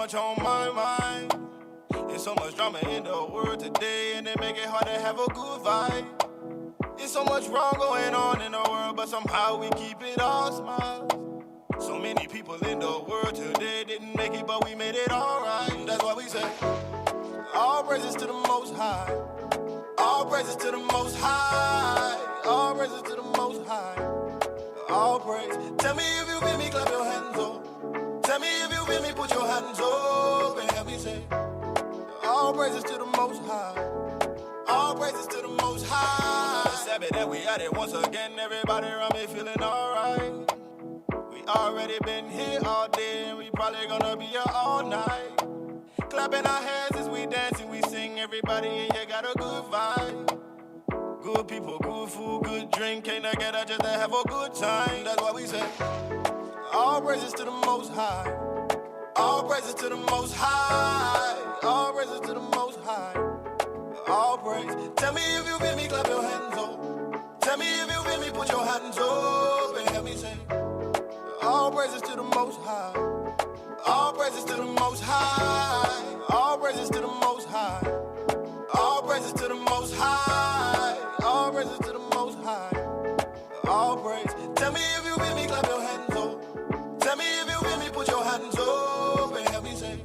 much on my mind. There's so much drama in the world today, and it make it hard to have a good vibe. There's so much wrong going on in the world, but somehow we keep it all smiles. So many people in the world today didn't make it, but we made it alright. That's why we say, all praises to the Most High. All praises to the Most High. All praises to the Most High. All praise. Tell me if you with me, clap your hands up. Tell me if you with me, put your hands up and help me say, all praises to the Most High. All praises to the Most High. The Sabbath that we at it once again. Everybody around me feeling alright. We already been here all day, and we probably gonna be here all night. Clapping our hands as we dance and we sing. Everybody in here got a good vibe. Good people, good food, good drink. Came together just to have a good time. That's why we say, all praises to the Most High. All praises to the Most High. All praises to the Most High. All praise. Tell me if you with me, clap your hands up. Tell me if you with me, put your hands up and help me say, all praises to the Most High. All praises to the Most High. All praises to the Most High. All praises to the Most High. All praises to the Most High. All praise. Tell me if you with me, clap your hands up. Tell me if you with me, put your hands up and help me say,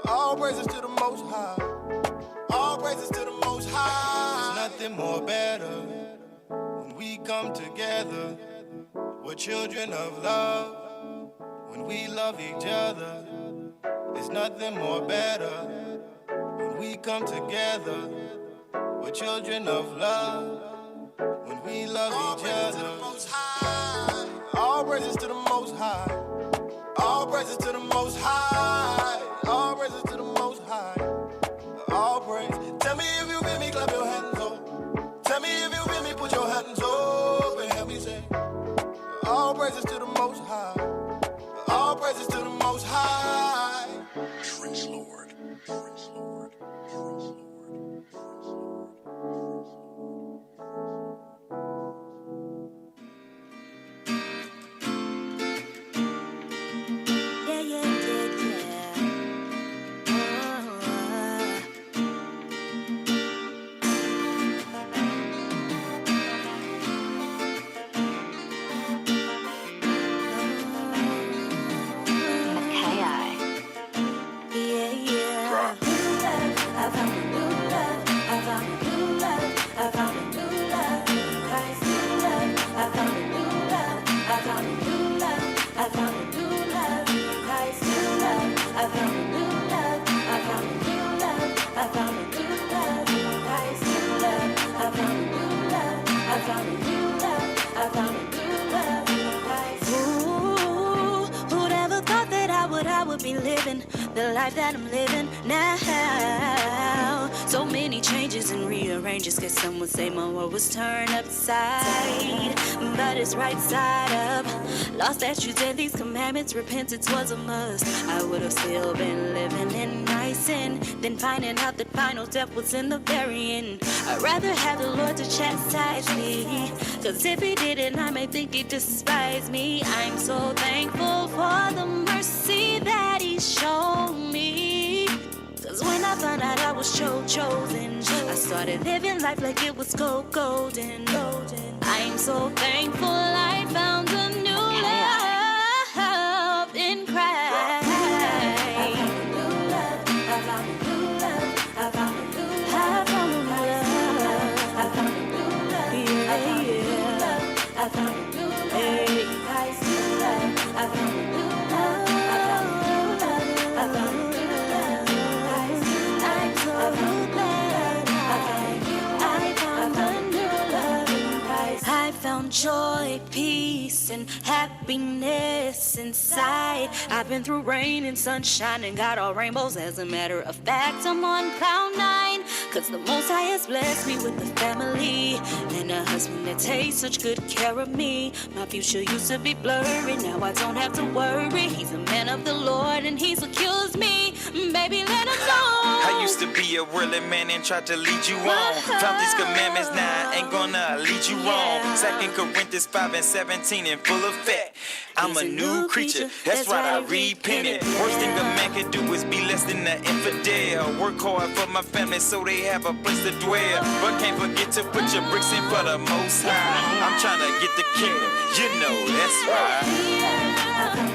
all praises to the Most High. All praises to the Most High. There's nothing more better when we come together. We're children of love when we love each other. There's nothing more better when we come together. We're children of love when we love each other. All praises to the Most High. All praises to the Most High. All praises to the Most High. All praise. Tell me if you with me, clap your hands up. Tell me if you with me, put your hands up and help me say, all praises to the Most High. All praises to the Most High. Praise Lord. Praise Lord. Praise Lord. Be living the life that I'm living now. So many changes and rearranges, cause some would say my world was turned upside, but it's right side up. Lost statutes and these commandments, repentance was a must. I would have still been living in my sin than finding out that final death was in the very end. I'd rather have the Lord to chastise me, cause if he didn't, I may think he despised me. I'm so thankful for the mercy that he showed me, cause when I found out I was chosen, I started living life like it was golden. I'm so thankful I found a new love in Christ. Joy, peace, and happiness inside. I've been through rain and sunshine and got all rainbows. As a matter of fact, I'm on cloud 9, cause the Most High has blessed me with a family and a husband that takes such good care of me. My future used to be blurry, now I don't have to worry. He's a man of the Lord and he secures me. Baby, let him know. I used to be a whirling man and tried to lead you on. Found these commandments, now I ain't gonna lead you wrong. 2 Corinthians 5:17 in full effect. I'm a new creature, that's right, I repent it. Worst thing a man can do is be less than an infidel. Work hard for my family so they have a place to dwell. But can't forget to put your bricks in for the Most High. I'm trying to get the kingdom, you know that's right.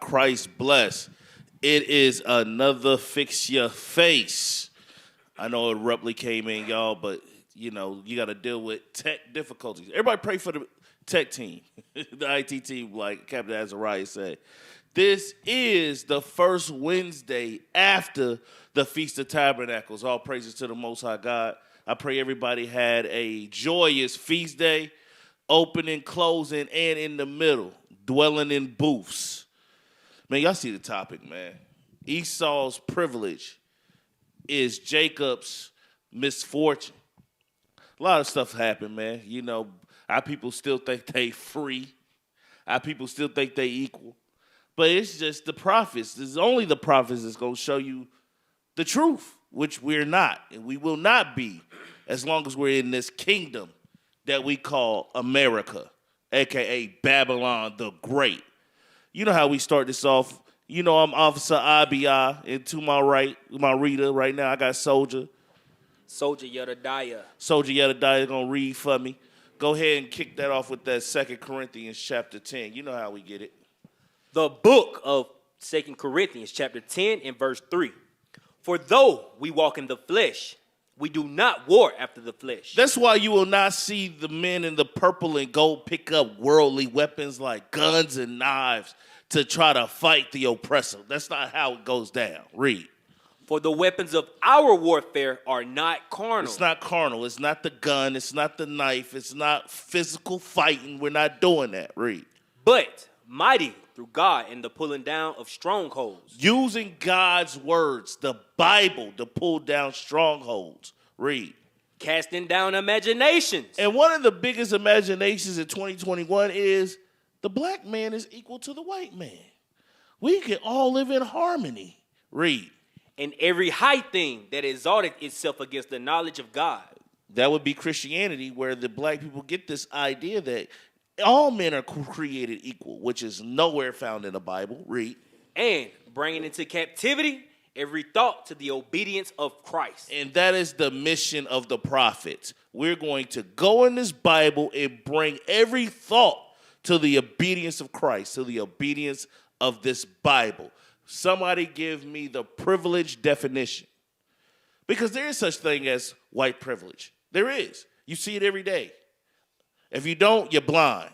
Christ bless. It is another Fix Your Face. I know it abruptly came in, y'all, but, you know, you got to deal with tech difficulties. Everybody pray for the tech team, the IT team, like Captain Azariah said. This is the first Wednesday after the Feast of Tabernacles. All praises to the Most High God. I pray everybody had a joyous feast day, opening, closing, and in the middle, dwelling in booths. Man, y'all see the topic, man. Esau's privilege is Jacob's misfortune. A lot of stuff happened, man. You know, our people still think they free. Our people still think they equal. But it's just the prophets. It's only the prophets that's going to show you the truth, which we're not. And we will not be as long as we're in this kingdom that we call America, a.k.a. Babylon the Great. You know how we start this off. You know I'm Officer IBI, and to my right, my reader right now, I got Soldier. Soldier Yedadiah. Soldier Yedadiah going to read for me. Go ahead and kick that off with that 2 Corinthians chapter 10. You know how we get it. The book of 2 Corinthians chapter 10 and verse 3. For though we walk in the flesh, we do not war after the flesh. That's why you will not see the men in the purple and gold pick up worldly weapons like guns and knives to try to fight the oppressor. That's not how it goes down. Read. For the weapons of our warfare are not carnal. It's not carnal. It's not the gun. It's not the knife. It's not physical fighting. We're not doing that. Read. But mighty through God in the pulling down of strongholds. Using God's words, the Bible, to pull down strongholds. Read. Casting down imaginations. And one of the biggest imaginations in 2021 is the black man is equal to the white man. We can all live in harmony. Read. And every high thing that exalted itself against the knowledge of God. That would be Christianity, where the black people get this idea that all men are created equal, which is nowhere found in the Bible. Read. And bringing into captivity every thought to the obedience of Christ. And that is the mission of the prophets. We're going to go in this Bible and bring every thought to the obedience of Christ, to the obedience of this Bible. Somebody give me the privilege definition. Because there is such thing as white privilege. There is. You see it every day. If you don't, you're blind.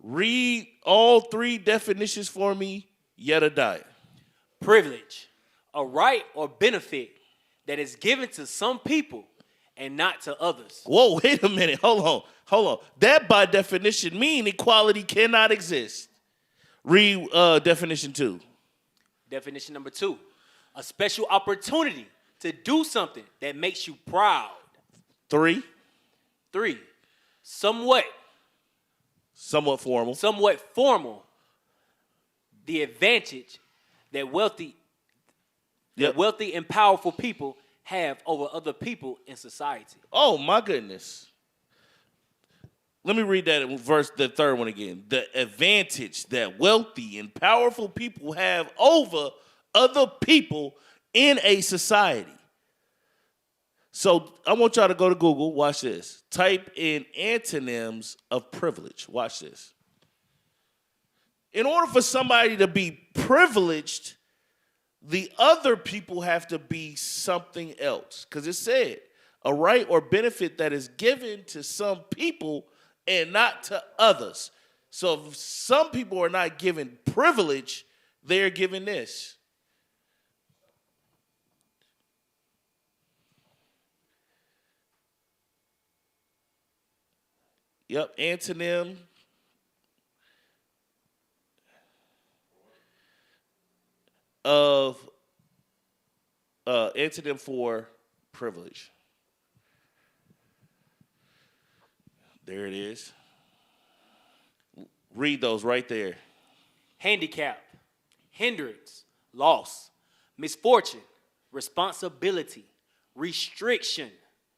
Read all three definitions for me, Yedadiah. Privilege, a right or benefit that is given to some people and not to others. Whoa, wait a minute. Hold on. That by definition mean equality cannot exist. Read definition 2. Definition number 2, a special opportunity to do something that makes you proud. 3. 3, somewhat formal. The advantage that wealthy and powerful people have over other people in society. Oh, my goodness. Let me read that verse, the third one again. The advantage that wealthy and powerful people have over other people in a society. So I want y'all to go to Google. Watch this. Type in antonyms of privilege. Watch this. In order for somebody to be privileged, the other people have to be something else. Because it said, a right or benefit that is given to some people and not to others. So if some people are not given privilege, they're given this. Yep, antonym of antonym for privilege. There it is. Read those right there. Handicap, hindrance, loss, misfortune, responsibility, restriction,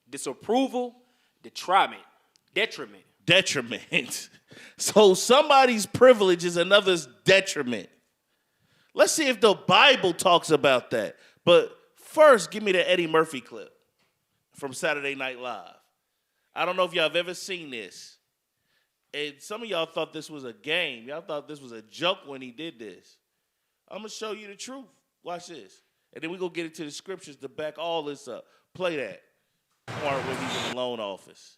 disapproval, detriment. So somebody's privilege is another's detriment. Let's see if the Bible talks about that. But first, give me the Eddie Murphy clip from Saturday Night Live. I don't know if y'all have ever seen this. And some of y'all thought this was a game. Y'all thought this was a joke when he did this. I'm going to show you the truth. Watch this. And then we're going to get into the scriptures to back all this up. Play that part when he's in the loan office.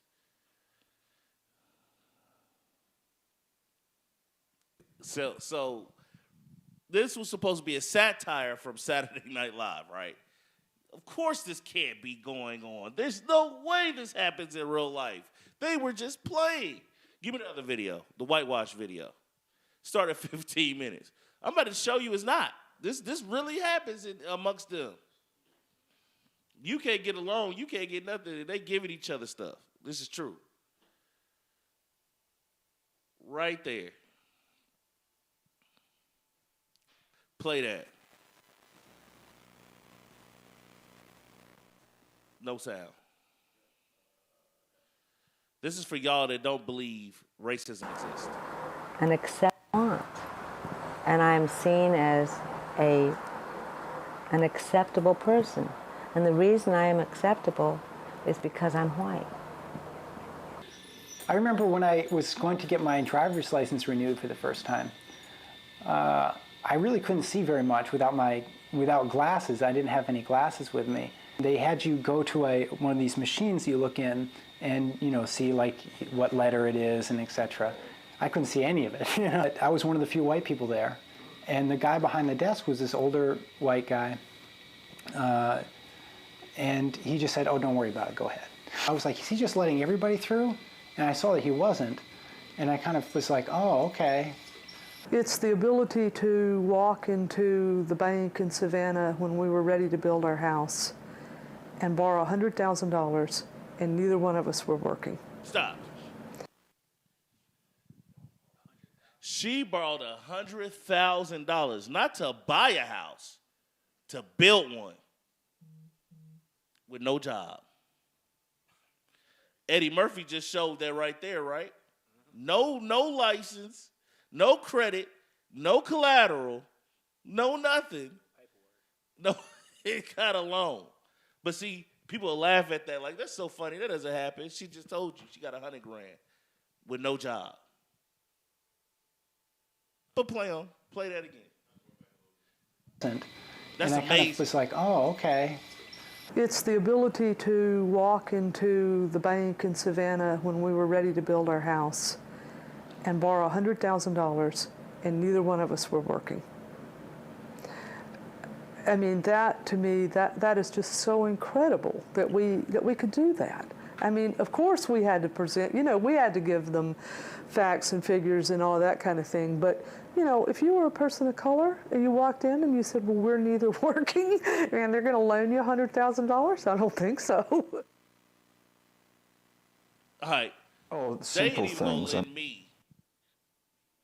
So this was supposed to be a satire from Saturday Night Live, right? Of course this can't be going on. There's no way this happens in real life. They were just playing. Give me the other video, the whitewash video. Start at 15 minutes. I'm about to show you it's not. This really happens amongst them. You can't get along. You can't get nothing. They giving each other stuff. This is true. Right there. Play that. No sound. This is for y'all that don't believe racism exists. An acceptance, and I'm seen as an acceptable person. And the reason I am acceptable is because I'm white. I remember when I was going to get my driver's license renewed for the first time. I really couldn't see very much without glasses. I didn't have any glasses with me. They had you go to one of these machines you look in and see like what letter it is and etc. I couldn't see any of it. I was one of the few white people there, and the guy behind the desk was this older white guy, and he just said, "Oh, don't worry about it. Go ahead." I was like, "Is he just letting everybody through?" And I saw that he wasn't, and I kind of was like, "Oh, okay." It's the ability to walk into the bank in Savannah when we were ready to build our house and borrow $100,000, and neither one of us were working. Stop. She borrowed $100,000, not to buy a house, to build one with no job. Eddie Murphy just showed that right there, right? No license, no credit, no collateral, no nothing. No, it got a loan. But see, people laugh at that like, that's so funny. That doesn't happen. She just told you she got $100,000 with no job. But play that again. That's and I amazing. kind of was like, oh, okay. It's the ability to walk into the bank in Savannah when we were ready to build our house and borrow $100,000, and neither one of us were working. I mean, that to me, that is just so incredible that we could do that. I mean, of course we had to present, we had to give them facts and figures and all that kind of thing. But, if you were a person of color and you walked in and you said, well, we're neither working and they're going to loan you $100,000, I don't think so. All right. Oh, simple things. They ain't me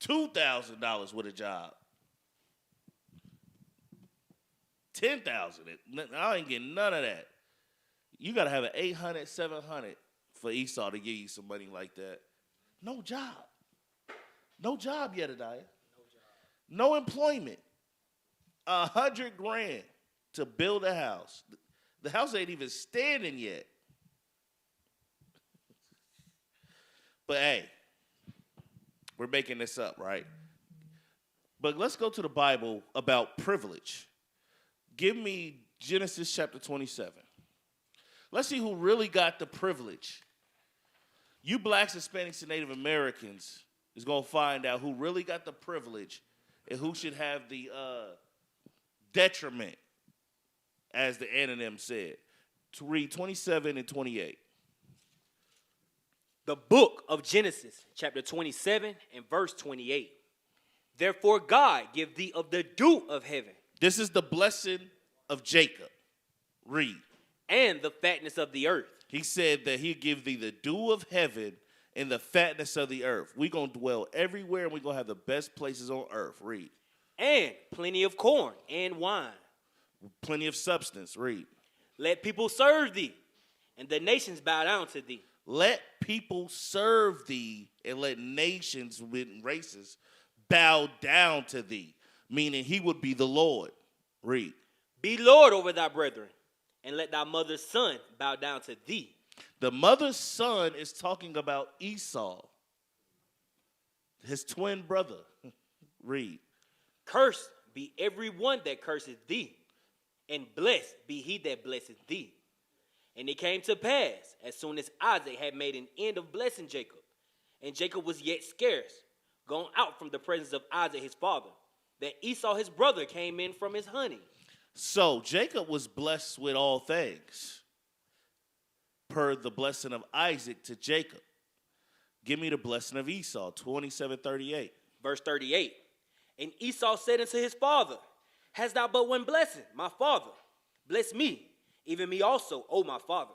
$2,000 with a job. $10,000. I ain't getting none of that. You got to have an $800, $700 for Esau to give you some money like that. No job. No job yet, Adiah. No employment. $100,000 to build a house. The house ain't even standing yet. But hey, we're making this up, right? But let's go to the Bible about privilege. Give me Genesis chapter 27. Let's see who really got the privilege. You blacks, Hispanics, and Native Americans is going to find out who really got the privilege and who should have the detriment, as the anonym said. To read 27 and 28. The book of Genesis, chapter 27 and verse 28. Therefore God give thee of the dew of heaven. This is the blessing of Jacob. Read. And the fatness of the earth. He said that he'd give thee the dew of heaven in the fatness of the earth. We're going to dwell everywhere, and we're going to have the best places on earth. Read. And plenty of corn and wine. Plenty of substance. Read. Let people serve thee, and the nations bow down to thee. Let people serve thee, and let nations with races bow down to thee. Meaning he would be the Lord. Read. Be Lord over thy brethren, and let thy mother's son bow down to thee. The mother's son is talking about Esau, his twin brother. Read. Cursed be every one that curseth thee, and blessed be he that blesseth thee. And it came to pass, as soon as Isaac had made an end of blessing Jacob, and Jacob was yet scarce, gone out from the presence of Isaac his father, that Esau his brother came in from his honey. So Jacob was blessed with all things, per the blessing of Isaac to Jacob. Give me the blessing of Esau, 27:38. Verse 38. And Esau said unto his father, Hast thou but one blessing, my father? Bless me, even me also, O my father.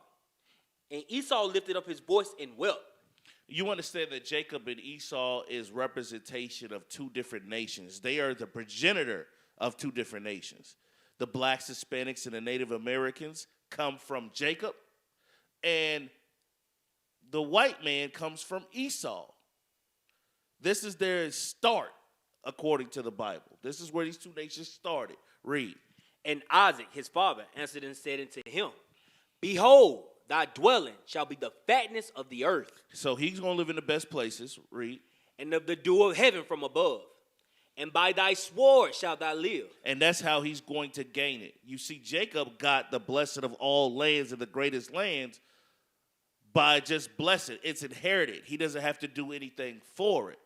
And Esau lifted up his voice and wept. You understand that Jacob and Esau is representation of two different nations. They are the progenitor of two different nations. The blacks, Hispanics, and the Native Americans come from Jacob, and the white man comes from Esau. This is their start, according to the Bible. This is where these two nations started. Read. And Isaac his father answered and said unto him, Behold, thy dwelling shall be the fatness of the earth. So he's going to live in the best places. Read. And of the dew of heaven from above. And by thy sword shalt thou live. And that's how he's going to gain it. You see, Jacob got the blessing of all lands and the greatest lands by just blessing. It's inherited. He doesn't have to do anything for it.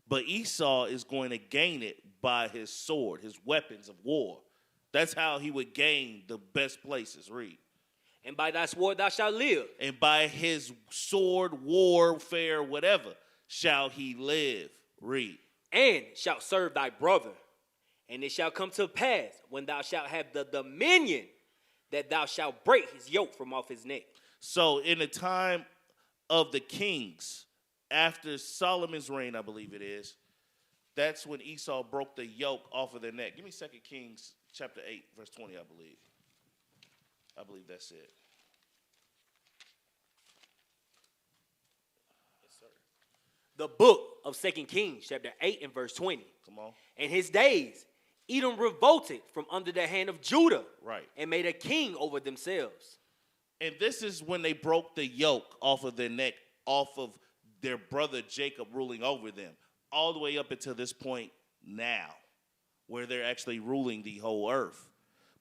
But Esau is going to gain it by his sword, his weapons of war. That's how he would gain the best places. Read. And by thy sword thou shalt live. And by his sword, warfare, whatever, shall he live. Read. And shalt serve thy brother. And it shall come to pass, when thou shalt have the dominion, that thou shalt break his yoke from off his neck. So in the time of the kings, after Solomon's reign, I believe it is, that's when Esau broke the yoke off of their neck. Give me 2 Kings chapter 8, verse 20, I believe. I believe that's it. Yes, sir. The book of 2 Kings, chapter 8 and verse 20. Come on. In his days, Edom revolted from under the hand of Judah. Right. And made a king over themselves. And this is when they broke the yoke off of their neck, off of their brother Jacob ruling over them, all the way up until this point now, where they're actually ruling the whole earth.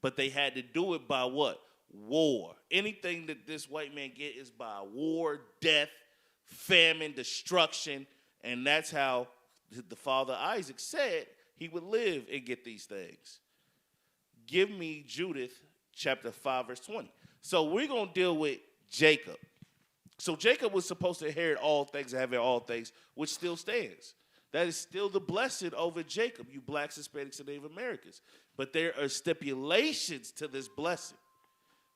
But they had to do it by what? War. Anything that this white man get is by war, death, famine, destruction, and that's how the father Isaac said he would live and get these things. Give me Judith chapter 5, verse 20. So we're going to deal with Jacob. So Jacob was supposed to inherit all things and have all things, which still stands. That is still the blessing over Jacob, you blacks, Hispanics, and Native Americans. But there are stipulations to this blessing.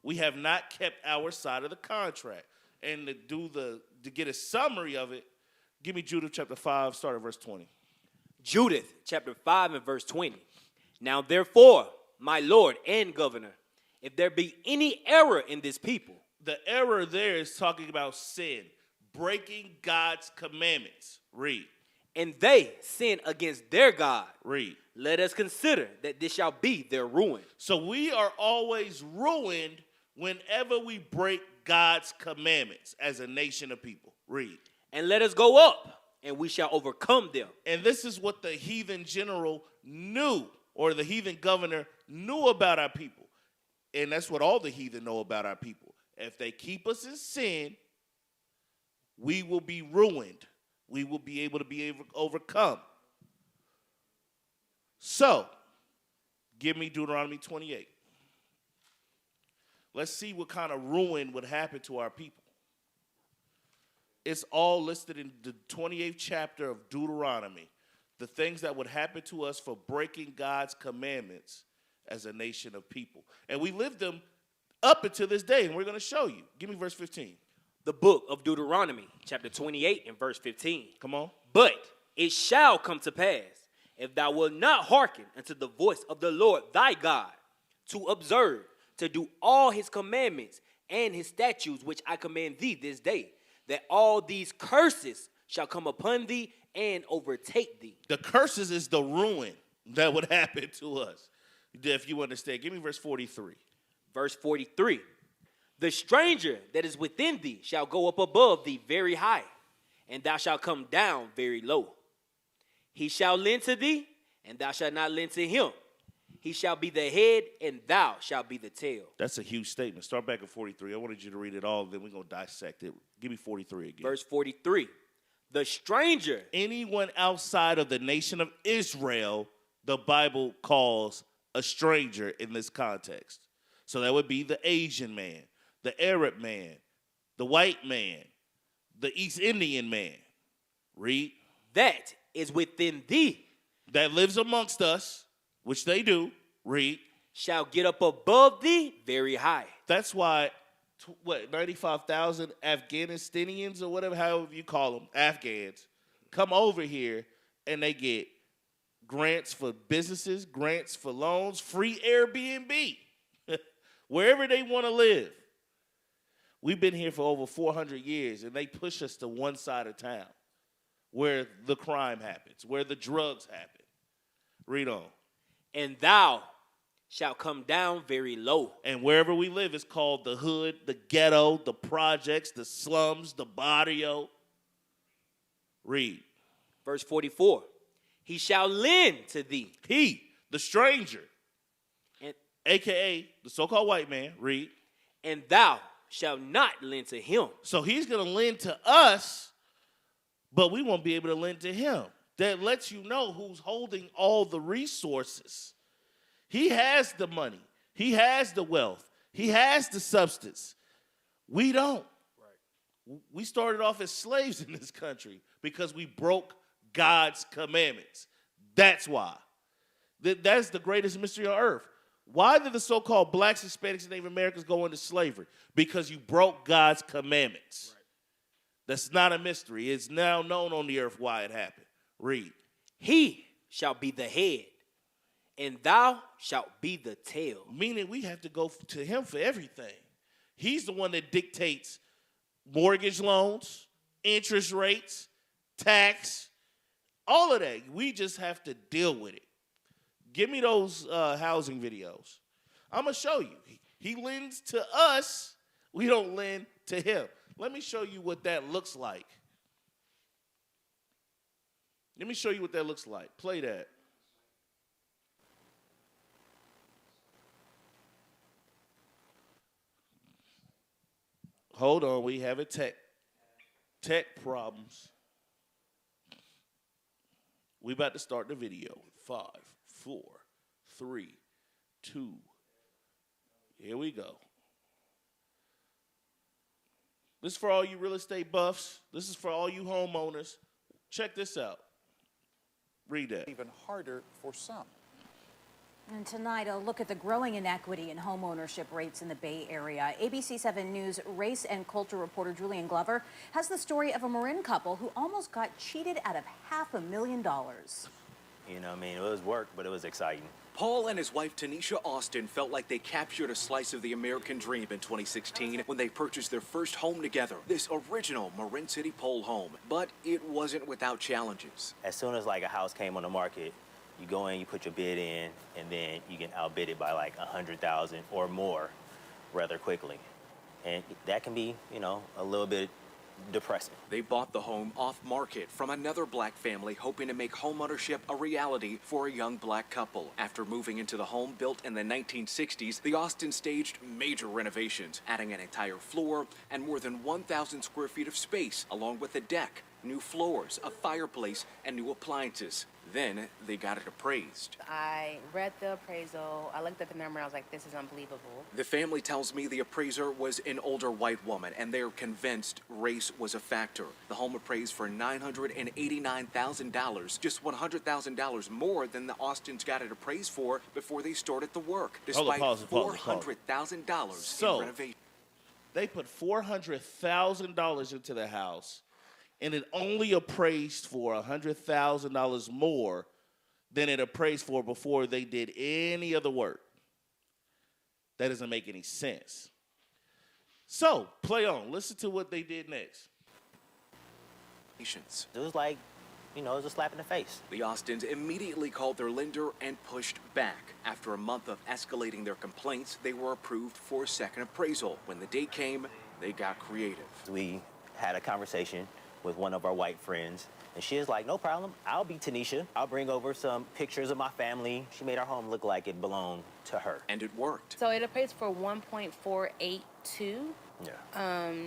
We have not kept our side of the contract. And to get a summary of it, give me Judith chapter 5, start at verse 20. Judith chapter 5 and verse 20. Now therefore, my Lord and governor, if there be any error in this people. The error there is talking about sin, breaking God's commandments. Read. And they sin against their God. Read. Let us consider that this shall be their ruin. So we are always ruined whenever we break God's commandments as a nation of people. Read. And let us go up, and we shall overcome them. And this is what the heathen general knew, or the heathen governor knew about our people. And that's what all the heathen know about our people. If they keep us in sin, we will be ruined. We will be able to be overcome. So, give me Deuteronomy 28. Let's see what kind of ruin would happen to our people. It's all listed in the 28th chapter of Deuteronomy. The things that would happen to us for breaking God's commandments as a nation of people. And we live them up until this day, and we're going to show you. Give me verse 15. The book of Deuteronomy, chapter 28 and verse 15. Come on. But it shall come to pass, if thou wilt not hearken unto the voice of the Lord thy God, to observe, to do all his commandments and his statutes, which I command thee this day, that all these curses shall come upon thee and overtake thee. The curses is the ruin that would happen to us. If you understand, give me verse 43. Verse 43. The stranger that is within thee shall go up above thee very high, and thou shalt come down very low. He shall lend to thee, and thou shalt not lend to him. He shall be the head, and thou shalt be the tail. That's a huge statement. Start back at 43. I wanted you to read it all, then we're going to dissect it. Give me 43 again. Verse 43. The stranger. Anyone outside of the nation of Israel, the Bible calls a stranger in this context. So that would be the Asian man, the Arab man, the white man, the East Indian man. Read. That is within thee. That lives amongst us, which they do. Read. Shall get up above thee very high. That's why, 95,000 Afghanistanians or whatever, however you call them, Afghans, come over here and they get grants for businesses, grants for loans, free Airbnb, wherever they want to live. We've been here for over 400 years, and they push us to one side of town where the crime happens, where the drugs happen. Read on. And thou shalt come down very low. And wherever we live, it's called the hood, the ghetto, the projects, the slums, the barrio. Read. Verse 44. He shall lend to thee. He, the stranger, and, a.k.a. the so-called white man. Read. And thou shalt not lend to him. So he's going to lend to us, but we won't be able to lend to him. That lets you know who's holding all the resources. He has the money. He has the wealth. He has the substance. We don't. Right. We started off as slaves in this country because we broke God's commandments. That's why. That's the greatest mystery on earth. Why did the so-called blacks, Hispanics, and Native Americans go into slavery? Because you broke God's commandments. Right. That's not a mystery. It's now known on the earth why it happened. Read. He shall be the head, and thou shalt be the tail. Meaning we have to go to him for everything. He's the one that dictates mortgage loans, interest rates, tax, all of that. We just have to deal with it. Give me those housing videos. I'm going to show you. He lends to us. We don't lend to him. Let me show you what that looks like. Let me show you what that looks like. Play that. Hold on, we have a tech problems. We about to start the video. 5, 4, 3, 2. Here we go. This is for all you real estate buffs. This is for all you homeowners. Check this out. Read that. Even harder for some. And tonight, a look at the growing inequity in home ownership rates in the Bay Area. ABC 7 News race and culture reporter Julian Glover has the story of a Marin couple who almost got cheated out of $500,000. You know, I mean, it was work, but it was exciting. Paul and his wife, Tanisha Austin, felt like they captured a slice of the American dream in 2016 when they purchased their first home together, this original Marin City pole home. But it wasn't without challenges. As soon as, like, a house came on the market, you go in, you put your bid in, and then you can outbid it by, like, $100,000 or more rather quickly. And that can be, you know, a little bit depressing. They bought the home off market from another black family hoping to make homeownership a reality for a young black couple. After moving into the home built in the 1960s, the Austins staged major renovations, adding an entire floor and more than 1,000 square feet of space, along with a deck, new floors, a fireplace, and new appliances. Then they got it appraised. I read the appraisal, I looked at the number, and I was like, this is unbelievable. The family tells me the appraiser was an older white woman, and they're convinced race was a factor. The home appraised for $989,000, just $100,000 more than the Austins got it appraised for before they started the work, despite $400,000 in renovation. They put $400,000 into the house, and it only appraised for $100,000 more than it appraised for before they did any other work. That doesn't make any sense. So, play on. Listen to what they did next. It was like, it was a slap in the face. The Austins immediately called their lender and pushed back. After a month of escalating their complaints, they were approved for a second appraisal. When the date came, they got creative. We had a conversation with one of our white friends, and she was like, no problem, I'll be Tanisha. I'll bring over some pictures of my family. She made our home look like it belonged to her. And it worked. So it appraised for 1.482. Yeah.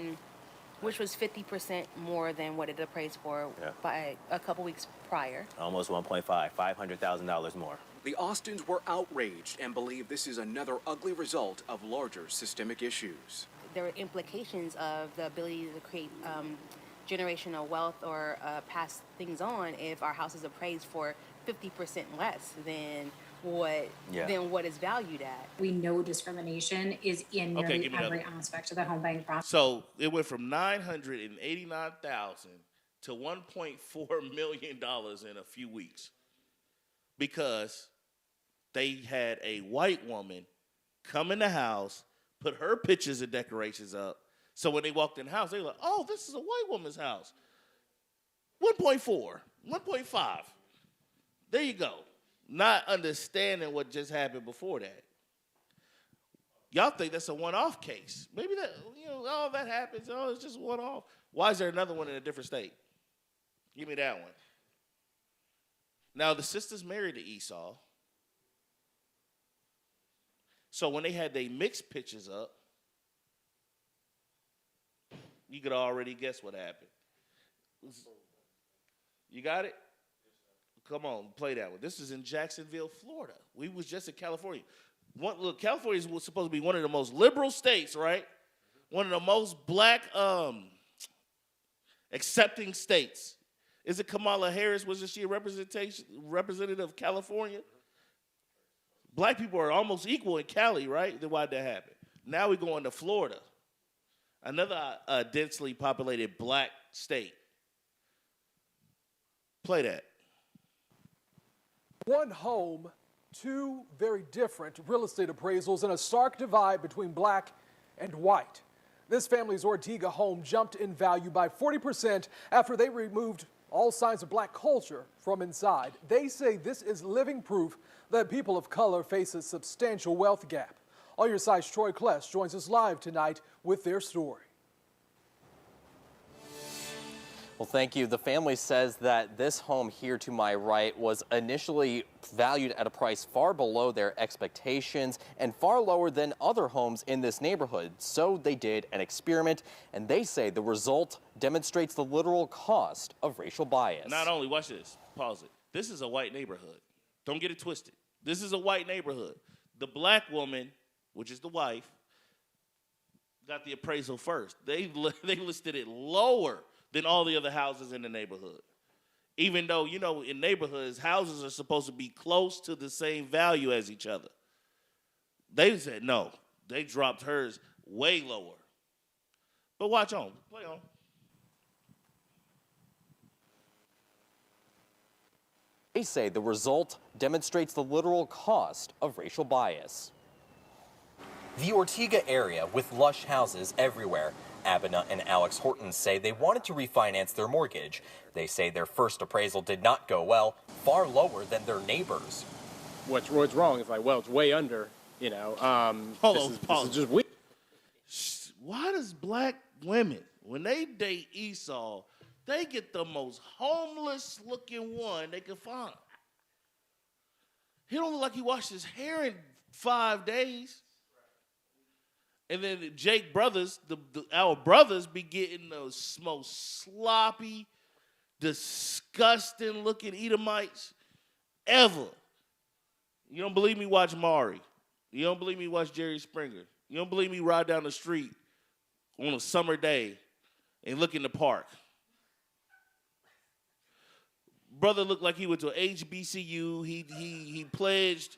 Which was 50% more than what it appraised for by a couple weeks prior. Almost 1.5, $500,000 more. The Austins were outraged and believe this is another ugly result of larger systemic issues. There are implications of the ability to create generational wealth or pass things on if our house is appraised for 50% less than what is valued at. We know discrimination is in nearly every aspect of the home buying process. So it went from $989,000 to $1.4 million in a few weeks because they had a white woman come in the house, put her pictures and decorations up. So when they walked in the house, they were like, oh, this is a white woman's house. 1.4, 1.5. There you go. Not understanding what just happened before that. Y'all think that's a one-off case. Maybe that, all that happens. Oh, it's just one-off. Why is there another one in a different state? Give me that one. Now, the sisters married to Esau. So when they had their mixed pictures up, you could already guess what happened. You got it? Come on, play that one. This is in Jacksonville, Florida. We was just in California. California was supposed to be one of the most liberal states, right? One of the most black accepting states. Is it Kamala Harris? Wasn't she a representative of California? Black people are almost equal in Cali, right? Then why'd that happen? Now we're going to Florida, another densely populated black state. Play that. One home, two very different real estate appraisals, and a stark divide between black and white. This family's Ortega home jumped in value by 40% after they removed all signs of black culture from inside. They say this is living proof that people of color face a substantial wealth gap. All Your Side's Troy Kless joins us live tonight with their story. Well, thank you. The family says that this home here to my right was initially valued at a price far below their expectations and far lower than other homes in this neighborhood. So they did an experiment, and they say the result demonstrates the literal cost of racial bias. Not only, watch this, pause it. This is a white neighborhood. Don't get it twisted. This is a white neighborhood. The black woman, which is the wife, got the appraisal first. They listed it lower than all the other houses in the neighborhood. Even though, in neighborhoods, houses are supposed to be close to the same value as each other. They said no. They dropped hers way lower. But watch on. Play on. They say the result demonstrates the literal cost of racial bias. The Ortega area with lush houses everywhere. Abena and Alex Horton say they wanted to refinance their mortgage. They say their first appraisal did not go well, far lower than their neighbors. What's wrong? It's like, well, it's way under, Hold on, pause. This is just weird. Why does black women, when they date Esau, they get the most homeless looking one they can find? He don't look like he washed his hair in 5 days. And then Jake brothers, our brothers, be getting the most sloppy, disgusting looking Edomites ever. You don't believe me? Watch Maury. You don't believe me? Watch Jerry Springer. You don't believe me? Ride down the street on a summer day and look in the park. Brother looked like he went to HBCU. He pledged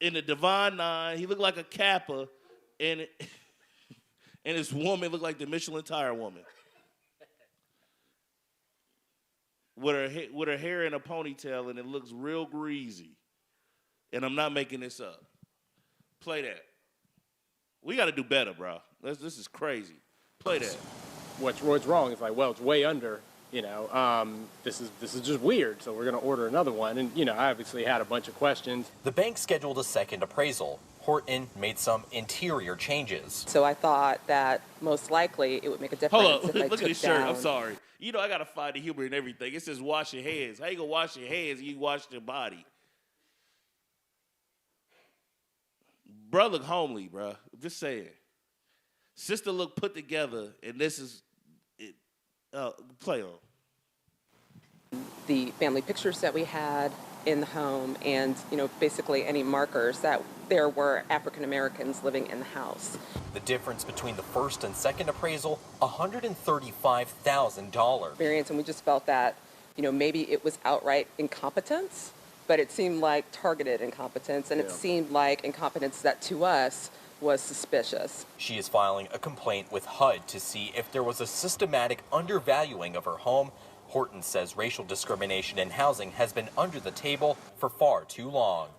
in the Divine Nine. He looked like a Kappa. And And this woman looked like the Michelin tire woman. With her hair in a ponytail, and it looks real greasy. And I'm not making this up. Play that. We got to do better, bro. This is crazy. Play that. What's wrong? It's like, well, it's way under. This is just weird. So we're gonna order another one. And I obviously had a bunch of questions. The bank scheduled a second appraisal. Horton made some interior changes. So I thought that most likely it would make a difference. Hold on, if I look at took this shirt. down- I'm sorry. I gotta find the humor in everything. It says wash your hands. How you gonna wash your hands? You wash your body. Bro look homely, bro. I'm just saying. Sister look put together, and this is it. Play on. The family pictures that we had in the home, and basically any markers that there were African Americans living in the house. The difference between the first and second appraisal, $135,000. Experience, and we just felt that maybe it was outright incompetence, but it seemed like targeted incompetence, and it seemed like incompetence that to us was suspicious. She is filing a complaint with HUD to see if there was a systematic undervaluing of her home. Horton says racial discrimination in housing has been under the table for far too long.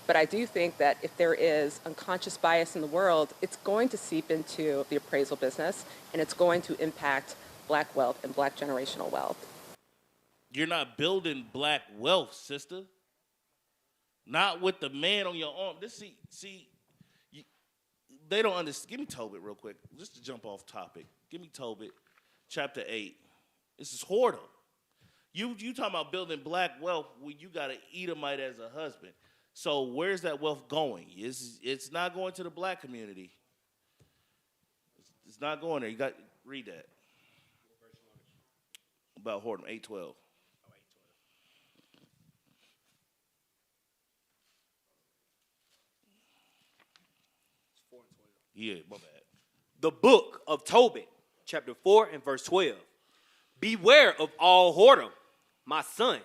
But I do think that if there is unconscious bias in the world, it's going to seep into the appraisal business, and it's going to impact black wealth and black generational wealth. You're not building black wealth, sister. Not with the man on your arm. They don't understand. Give me Tobit real quick, just to jump off topic. Give me Tobit, chapter 8. This is whoredom. You talking about building black wealth when you got an Edomite as a husband. So where's that wealth going? It's not going to the black community. It's not going there. You got read that. About whoredom, 8:12. Yeah, my bad. The book of Tobit, chapter 4 and verse 12. Beware of all whoredom, my son,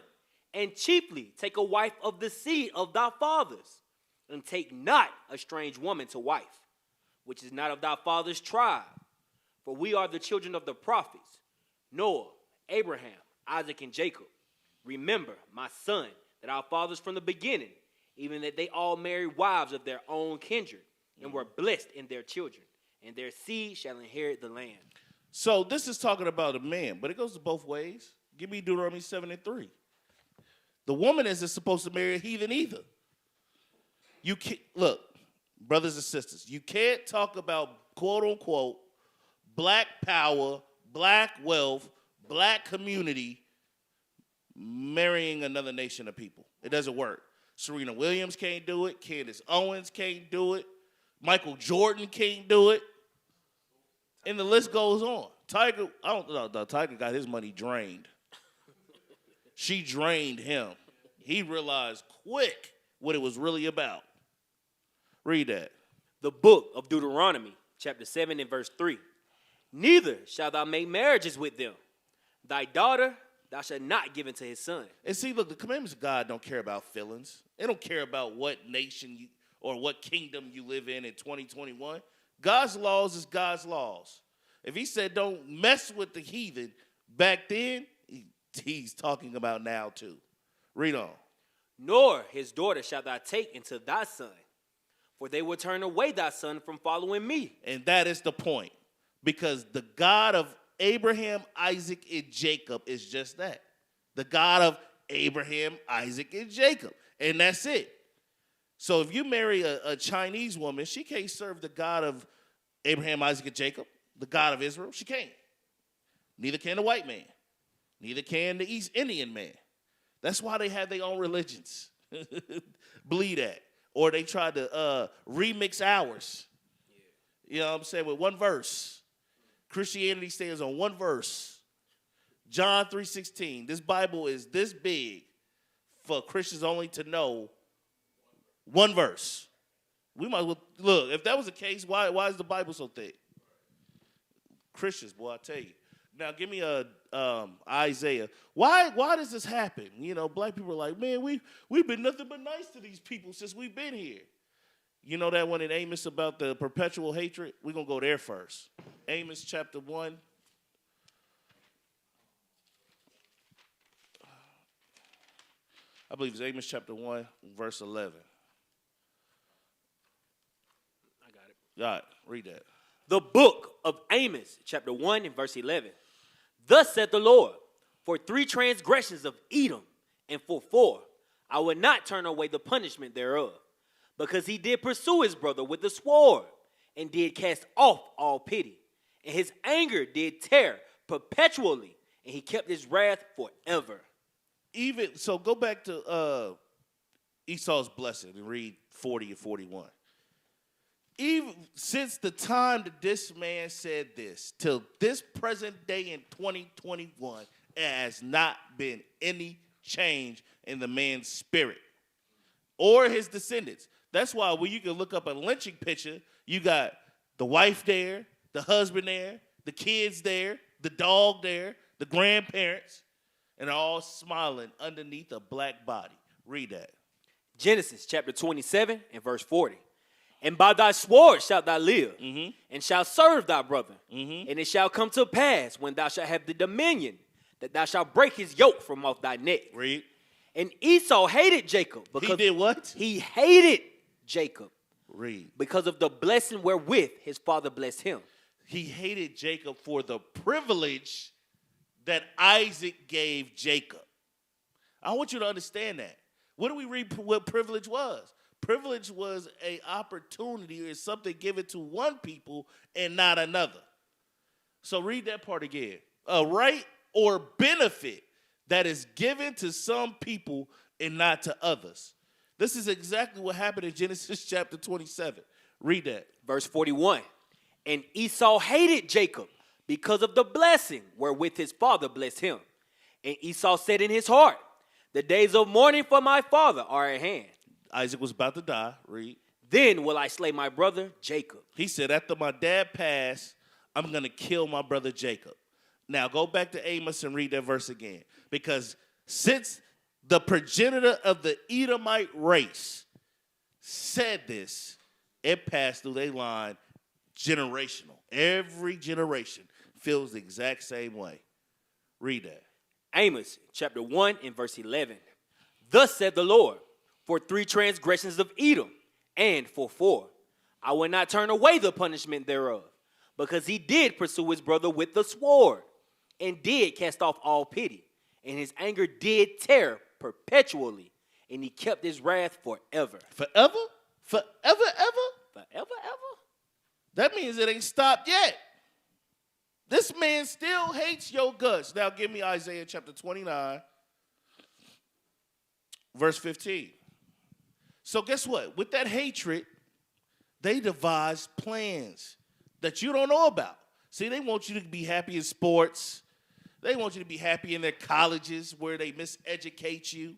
and chiefly take a wife of the seed of thy fathers, and take not a strange woman to wife, which is not of thy father's tribe. For we are the children of the prophets, Noah, Abraham, Isaac, and Jacob. Remember, my son, that our fathers from the beginning, even that they all married wives of their own kindred, and were blessed in their children, and their seed shall inherit the land. So this is talking about a man, but it goes to both ways. Give me Deuteronomy 7:3. The woman isn't supposed to marry a heathen either. You can't, look, brothers and sisters, you can't talk about quote unquote black power, black wealth, black community marrying another nation of people. It doesn't work. Serena Williams can't do it. Candace Owens can't do it. Michael Jordan can't do it. And the list goes on. Tiger got his money drained. She drained him. He realized quick what it was really about. Read that. The book of Deuteronomy, chapter 7 and verse 3. Neither shalt thou make marriages with them. Thy daughter thou shalt not give unto his son. And see, look, the commandments of God don't care about feelings. They don't care about what nation or what kingdom you live in 2021. God's laws is God's laws. If he said don't mess with the heathen back then, he's talking about now too. Read on. Nor his daughter shalt thou take into thy son, for they will turn away thy son from following me. And that is the point. Because the God of Abraham, Isaac, and Jacob is just that. The God of Abraham, Isaac, and Jacob. And that's it. So if you marry a Chinese woman, she can't serve the God of Abraham, Isaac, and Jacob, the God of Israel. She can't. Neither can the white man. Neither can the East Indian man. That's why they have their own religions. Believe that. Or they try to remix ours. You know what I'm saying? With one verse. Christianity stands on one verse. John 3:16. This Bible is this big for Christians only to know one verse. We might well, look, if that was the case, why is the Bible so thick? Christians, boy, I tell you. Now, give me Isaiah. Why does this happen? You know, black people are like, man, we've been nothing but nice to these people since we've been here. You know that one in Amos about the perpetual hatred? We're going to go there first. Amos chapter 1. I believe it's Amos chapter 1, verse 11. I got it. God, read that. The book of Amos, chapter 1 and verse 11. Thus saith the Lord, for 3 transgressions of Edom, and for 4, I will not turn away the punishment thereof, because he did pursue his brother with the sword, and did cast off all pity, and his anger did tear perpetually, and he kept his wrath forever. Even so, go back to Esau's blessing and read 40 and 41. Even since the time that this man said this, till this present day in 2021, it has not been any change in the man's spirit or his descendants. That's why when you can look up a lynching picture, you got the wife there, the husband there, the kids there, the dog there, the grandparents, and all smiling underneath a black body. Read that. Genesis chapter 27 and verse 40. And by thy sword shalt thou live, and shalt serve thy brother. And it shall come to pass, when thou shalt have the dominion, that thou shalt break his yoke from off thy neck. Read. And Esau hated Jacob. Because he did what? He hated Jacob. Read. Because of the blessing wherewith his father blessed him. He hated Jacob for the privilege that Isaac gave Jacob. I want you to understand that. What do we read what privilege was? Privilege was an opportunity or something given to one people and not another. So read that part again. A right or benefit that is given to some people and not to others. This is exactly what happened in Genesis chapter 27. Read that. Verse 41. And Esau hated Jacob because of the blessing wherewith his father blessed him. And Esau said in his heart, the days of mourning for my father are at hand. Isaac was about to die. Read. Then will I slay my brother Jacob. He said, after my dad passed, I'm going to kill my brother Jacob. Now go back to Amos and read that verse again. Because since the progenitor of the Edomite race said this, it passed through their line generational. Every generation feels the exact same way. Read that. Amos chapter 1 and verse 11. Thus said the Lord, for 3 transgressions of Edom, and for 4, I will not turn away the punishment thereof, because he did pursue his brother with the sword, and did cast off all pity, and his anger did tear perpetually, and he kept his wrath forever. Forever? Forever, ever? Forever, ever? That means it ain't stopped yet. This man still hates your guts. Now give me Isaiah chapter 29, verse 15. So guess what? With that hatred, they devised plans that you don't know about. See, they want you to be happy in sports. They want you to be happy in their colleges where they miseducate you.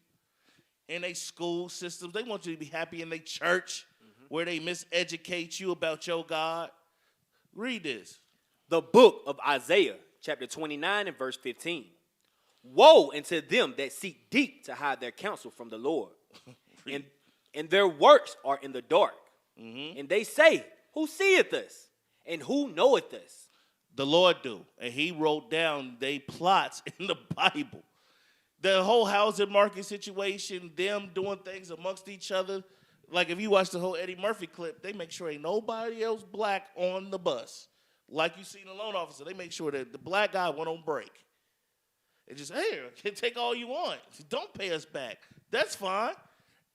In their school systems. They want you to be happy in their church where they miseducate you about your God. Read this. The book of Isaiah, chapter 29 and verse 15. Woe unto them that seek deep to hide their counsel from the Lord. And their works are in the dark. And they say, who seeth us? And who knoweth us? The Lord do. And he wrote down they plots in the Bible. The whole housing market situation, them doing things amongst each other. Like if you watch the whole Eddie Murphy clip, they make sure ain't nobody else black on the bus. Like you see in the loan officer, they make sure that the black guy went on break. And just, hey, take all you want. Don't pay us back. That's fine.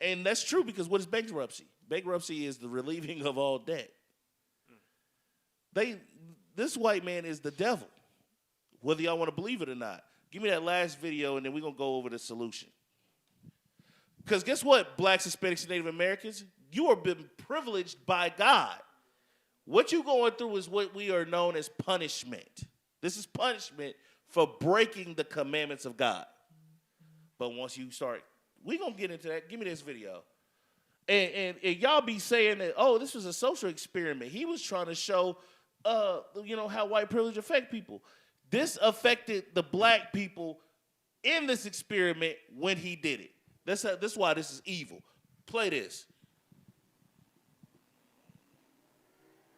And that's true because what is bankruptcy? Bankruptcy is the relieving of all debt. This white man is the devil, whether y'all want to believe it or not. Give me that last video, and then we're going to go over the solution. Because guess what, blacks, Hispanics, and Native Americans? You are been privileged by God. What you're going through is what we are known as punishment. This is punishment for breaking the commandments of God. But once you start, we're going to get into that. Give me this video. And y'all be saying that, oh, this was a social experiment. He was trying to show, how white privilege affect people. This affected the black people in this experiment when he did it. That's why this is evil. Play this.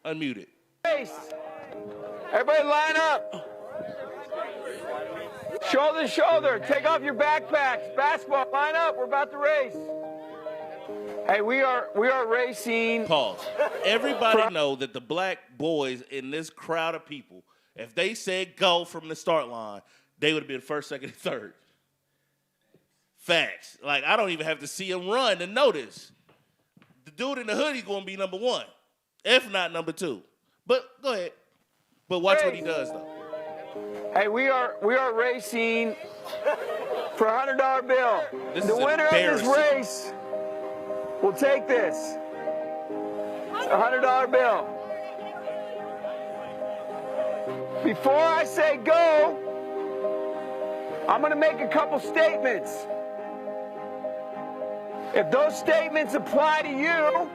Unmute it. Everybody line up. Shoulder to shoulder. Take off your backpacks. Basketball, line up. We're about to race. Hey, we are racing. Pause. Everybody know that the black boys in this crowd of people, if they said go from the start line, they would have been first, second, and third. Facts. Like, I don't even have to see him run to notice. The dude in the hoodie going to be number one, if not number two. But go ahead. But watch what he does, though. Hey, we are racing for a $100 bill. The winner of this race will take this. It's a $100 bill. Before I say go, I'm going to make a couple statements. If those statements apply to you,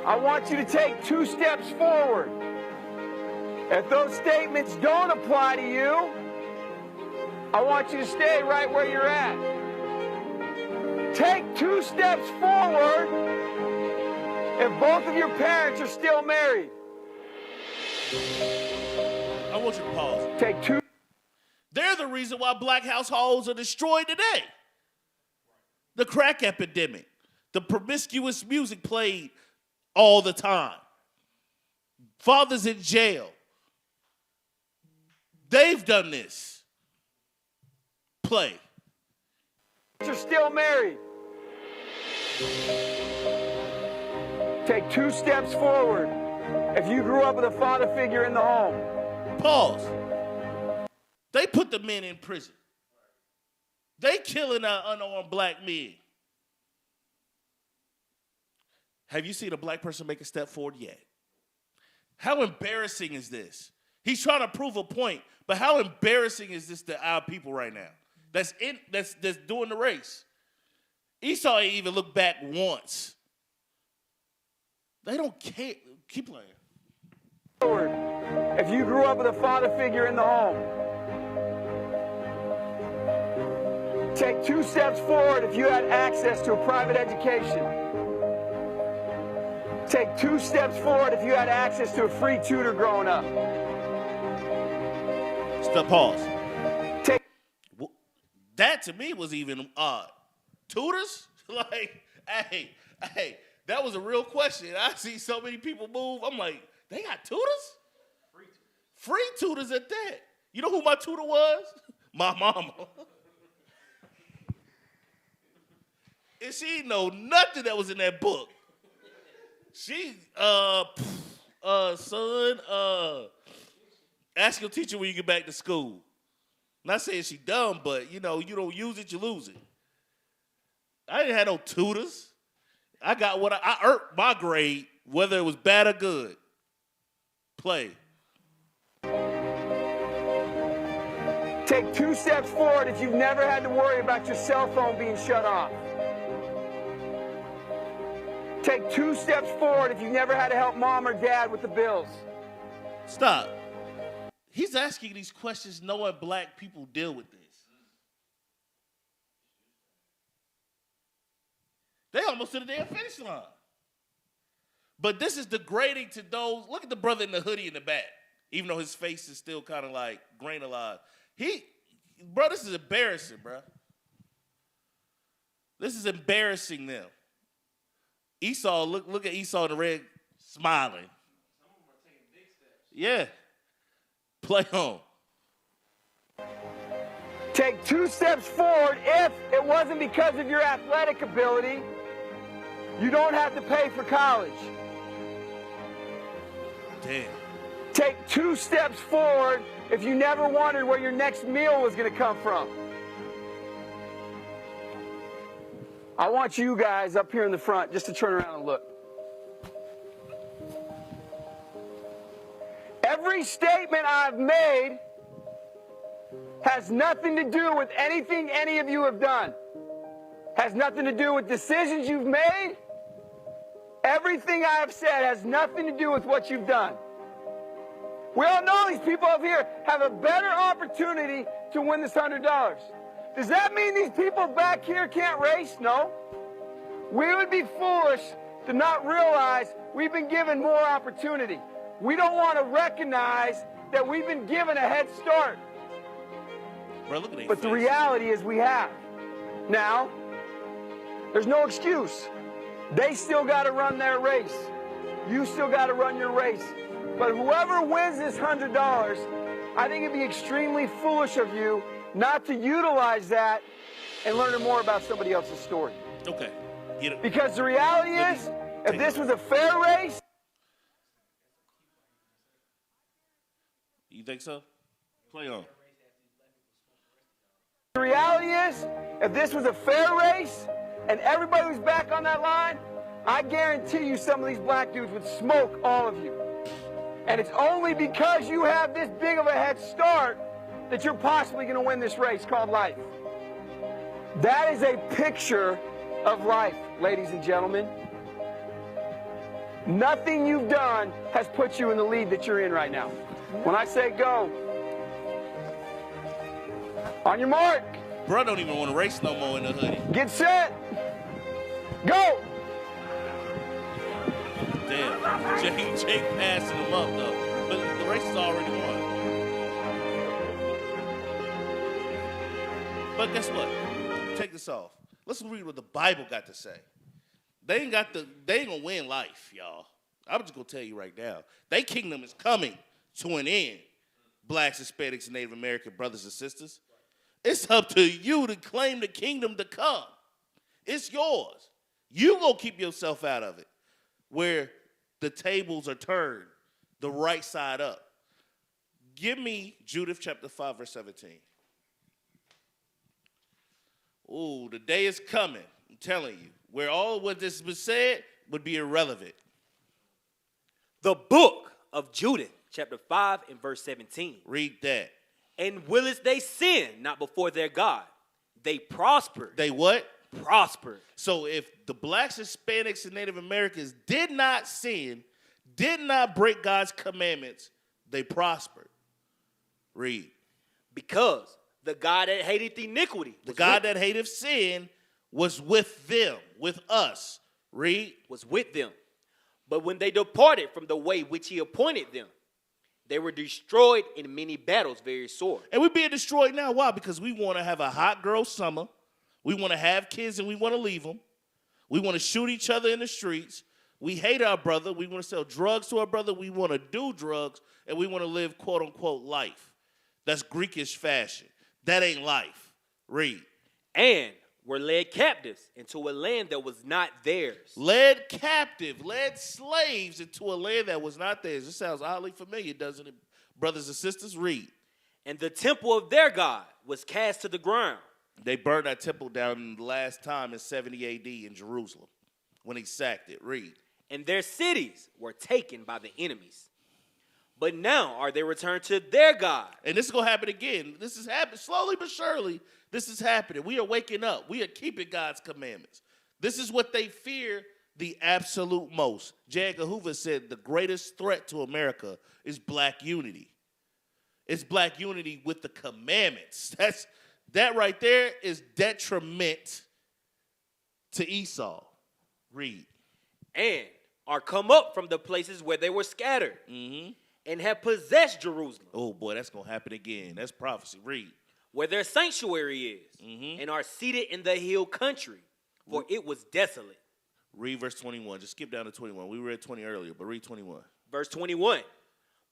I want you to take 2 steps forward. If those statements don't apply to you, I want you to stay right where you're at. Take 2 steps forward if both of your parents are still married. I want you to pause. Take 2. They're the reason why black households are destroyed today. The crack epidemic, the promiscuous music played all the time, fathers in jail. They've done this. Play. You're still married. Take 2 steps forward if you grew up with a father figure in the home. Pause. They put the men in prison. They killing our unarmed black men. Have you seen a black person make a step forward yet? How embarrassing is this? He's trying to prove a point, but how embarrassing is this to our people right now? That's doing the race. Esau ain't even looked back once. They don't care. Keep playing. If you grew up with a father figure in the home. Take 2 steps forward if you had access to a private education. Take 2 steps forward if you had access to a free tutor growing up. Stop, pause. That to me was even odd. Tutors? Like, hey, that was a real question. I see so many people move. I'm like, they got tutors? Free tutors at that. You know who my tutor was? My mama. And she didn't know nothing that was in that book. She, son, ask your teacher when you get back to school. Not saying she dumb, but, you know, you don't use it, you lose it. I didn't have no tutors. I got what I earned my grade, whether it was bad or good. Play. Take 2 steps forward if you've never had to worry about your cell phone being shut off. Take 2 steps forward if you've never had to help mom or dad with the bills. Stop. He's asking these questions knowing black people deal with this. They almost to the damn finish line. But this is degrading to those. Look at the brother in the hoodie in the back. Even though his face is still kind of like grain alive. Bro, this is embarrassing, bro. This is embarrassing them. Esau, look at Esau in the red smiling. Some of them are taking big steps. Yeah. Play on. Take 2 steps forward if it wasn't because of your athletic ability. You don't have to pay for college. Damn. Take 2 steps forward if you never wondered where your next meal was going to come from. I want you guys up here in the front just to turn around and look. Every statement I've made has nothing to do with anything any of you have done. Has nothing to do with decisions you've made. Everything I have said has nothing to do with what you've done. We all know these people up here have a better opportunity to win this $100. Does that mean these people back here can't race? No. We would be foolish to not realize we've been given more opportunity. We don't want to recognize that we've been given a head start. Bro, look at but the reality is we have. Now, there's no excuse. They still got to run their race. You still got to run your race. But whoever wins this $100, I think it'd be extremely foolish of you not to utilize that and learn more about somebody else's story. Okay. Get it. Because the reality is, if this was a fair race... You think so? Play on. The reality is, if this was a fair race and everybody was back on that line, I guarantee you some of these black dudes would smoke all of you. And it's only because you have this big of a head start that you're possibly going to win this race called life. That is a picture of life, ladies and gentlemen. Nothing you've done has put you in the lead that you're in right now. When I say go, on your mark. Bro don't even want to race no more in the hoodie. Get set. Go. Damn. Jake passing him up, though. But the race is already won. But guess what? Take this off. Let's read what the Bible got to say. They ain't gonna win life, y'all. I'm just gonna tell you right now. Their kingdom is coming to an end. Blacks, Hispanics, and Native American brothers and sisters. It's up to you to claim the kingdom to come. It's yours. You gonna keep yourself out of it. Where the tables are turned, the right side up. Give me Judith chapter 5, verse 17. Ooh, the day is coming, I'm telling you, where all what this was said would be irrelevant. The book of Judith, chapter 5 and verse 17. Read that. And willest they sin not before their God? They prospered. They what? Prospered. So if the blacks, Hispanics, and Native Americans did not sin, did not break God's commandments, they prospered. Read. Because the God that hateth iniquity. The God that hateth sin was with them, with us. Read. Was with them. But when they departed from the way which he appointed them, they were destroyed in many battles very sore. And we're being destroyed now. Why? Because we want to have a hot girl summer. We want to have kids and we want to leave them. We want to shoot each other in the streets. We hate our brother. We want to sell drugs to our brother. We want to do drugs. And we want to live, quote, unquote, life. That's Greekish fashion. That ain't life. Read. And were led captives into a land that was not theirs. Led captive, led slaves into a land that was not theirs. This sounds oddly familiar, doesn't it? Brothers and sisters, read. And the temple of their God was cast to the ground. They burned that temple down the last time in 70 A.D. in Jerusalem when he sacked it. Read. And their cities were taken by the enemies. But now are they returned to their God. And this is going to happen again. This is happening slowly but surely. This is happening. We are waking up. We are keeping God's commandments. This is what they fear the absolute most. J. Edgar Hoover said the greatest threat to America is black unity. It's black unity with the commandments. That right there is detriment to Esau. Read. And are come up from the places where they were scattered. Mm-hmm. And have possessed Jerusalem. Oh, boy, that's going to happen again. That's prophecy. Read. Where their sanctuary is, and are seated in the hill country, for it was desolate. Read verse 21. Just skip down to 21. We read 20 earlier, but read 21. Verse 21.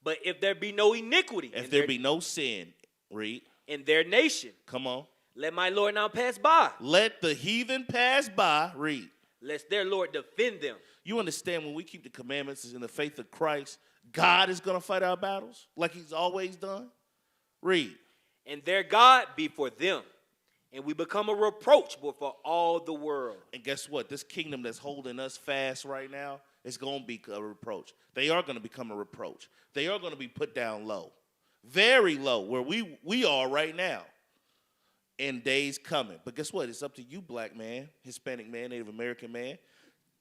But if there be no iniquity. If there be no sin, read. In their nation. Come on. Let my Lord now pass by. Let the heathen pass by. Read. Lest their Lord defend them. You understand when we keep the commandments in the faith of Christ, God is going to fight our battles like he's always done? Read. And their God be for them. And we become a reproach before all the world. And guess what? This kingdom that's holding us fast right now is going to be a reproach. They are going to become a reproach. They are going to be put down low. Very low, where we are right now. In days coming. But guess what? It's up to you, black man, Hispanic man, Native American man,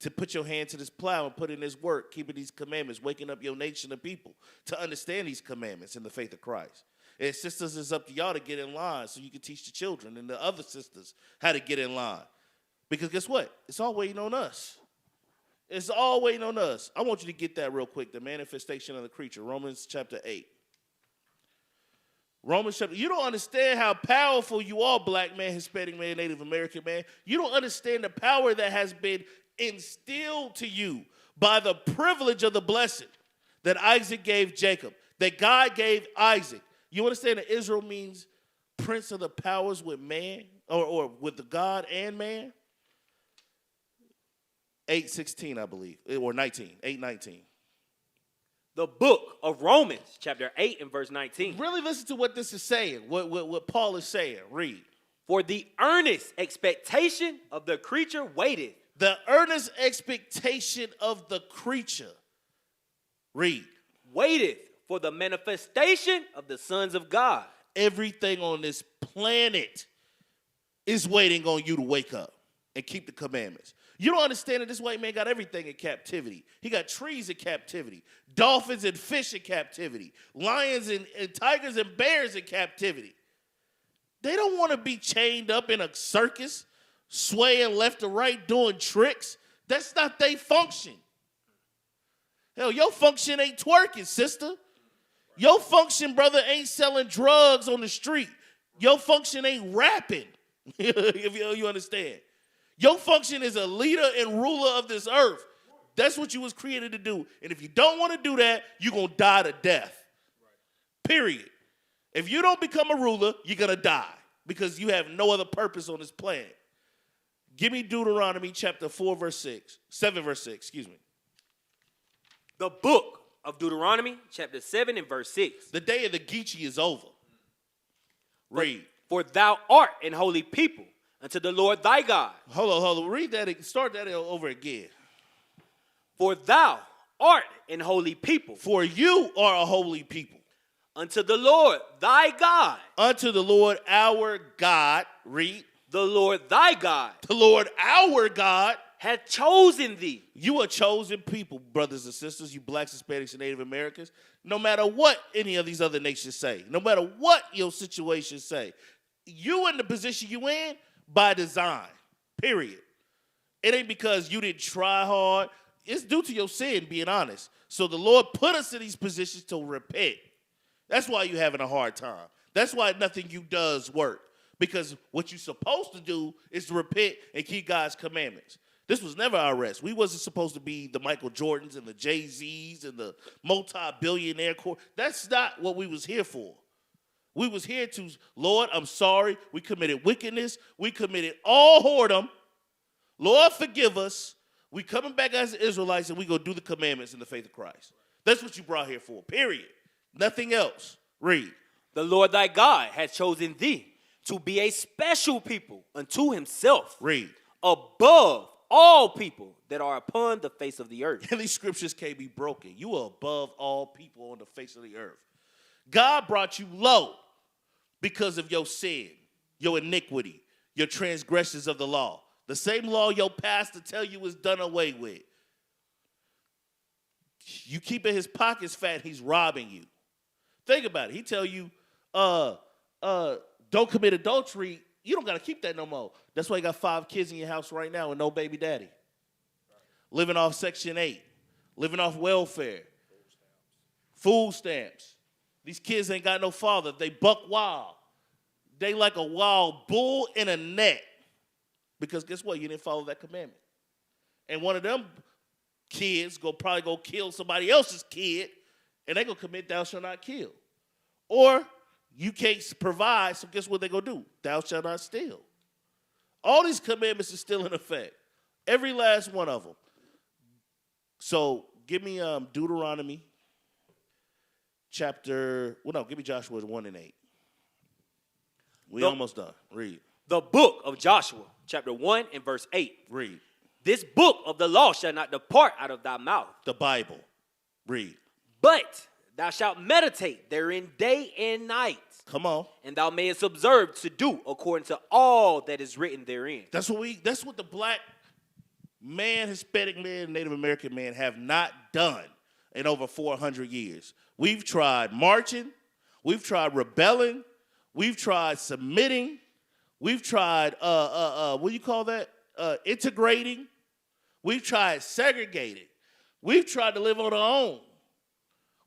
to put your hand to this plow and put in this work, keeping these commandments, waking up your nation of people to understand these commandments in the faith of Christ. And sisters, it's up to y'all to get in line so you can teach the children and the other sisters how to get in line. Because guess what? It's all waiting on us. It's all waiting on us. I want you to get that real quick. The manifestation of the creature. Romans chapter 8. You don't understand how powerful you are, black man, Hispanic man, Native American man. You don't understand the power that has been instilled to you by the privilege of the blessing that Isaac gave Jacob, that God gave Isaac. You understand that Israel means prince of the powers with man, or with the God and man? 8:16, I believe, or 19, 8:19. The book of Romans, chapter 8 and verse 19. Really listen to what this is saying, what Paul is saying. Read. For the earnest expectation of the creature waiteth. The earnest expectation of the creature. Read. Waiteth for the manifestation of the sons of God. Everything on this planet is waiting on you to wake up and keep the commandments. You don't understand that this white man got everything in captivity. He got trees in captivity, dolphins and fish in captivity, lions and tigers and bears in captivity. They don't want to be chained up in a circus, swaying left to right, doing tricks. That's not their function. Hell, your function ain't twerking, sister. Your function, brother, ain't selling drugs on the street. Your function ain't rapping, if you understand. Your function is a leader and ruler of this earth. That's what you was created to do. And if you don't want to do that, you're going to die to death. Period. If you don't become a ruler, you're going to die because you have no other purpose on this planet. Give me Deuteronomy chapter 7 verse 6, The book of Deuteronomy chapter 7 and verse 6. The day of the Geechee is over. Read. For thou art an holy people unto the Lord thy God. Hold on. Read that. Start that over again. For thou art an holy people. For you are a holy people. Unto the Lord thy God. Unto the Lord our God. Read. The Lord thy God. The Lord our God. Hath chosen thee. You are chosen people, brothers and sisters, you blacks, Hispanics, and Native Americans. No matter what any of these other nations say, no matter what your situation say, you in the position you in by design, period. It ain't because you didn't try hard. It's due to your sin, being honest. So the Lord put us in these positions to repent. That's why you're having a hard time. That's why nothing you does work. Because what you're supposed to do is to repent and keep God's commandments. This was never our rest. We wasn't supposed to be the Michael Jordans and the Jay-Z's and the multi-billionaire core. That's not what we was here for. We was here to, Lord, I'm sorry. We committed wickedness. We committed all whoredom. Lord, forgive us. We coming back as Israelites and we go do the commandments in the faith of Christ. That's what you brought here for, period. Nothing else. Read. The Lord thy God hath chosen thee to be a special people unto himself. Read. Above all people that are upon the face of the earth. And these scriptures can't be broken. You are above all people on the face of the earth. God brought you low because of your sin, your iniquity, your transgressions of the law. The same law your pastor tell you is done away with. You keeping his pockets fat, he's robbing you. Think about it. He tell you, don't commit adultery. You don't got to keep that no more. That's why you got 5 kids in your house right now with no baby daddy. Living off Section 8. Living off welfare. Food stamps. These kids ain't got no father. They buck wild. They like a wild bull in a net. Because guess what? You didn't follow that commandment. And one of them kids probably go kill somebody else's kid, and they going to commit thou shalt not kill. Or you can't provide, so guess what they going to do? Thou shalt not steal. All these commandments are still in effect. Every last one of them. So give me Deuteronomy give me Joshua 1 and 8. We almost done. Read. The book of Joshua, chapter 1 and verse 8. Read. This book of the law shall not depart out of thy mouth. The Bible. Read. But thou shalt meditate therein day and night. Come on. And thou mayest observe to do according to all that is written therein. That's what the black man, Hispanic man, Native American man have not done in over 400 years. We've tried marching. We've tried rebelling. We've tried submitting. We've tried, what do you call that? Integrating. We've tried segregated. We've tried to live on our own.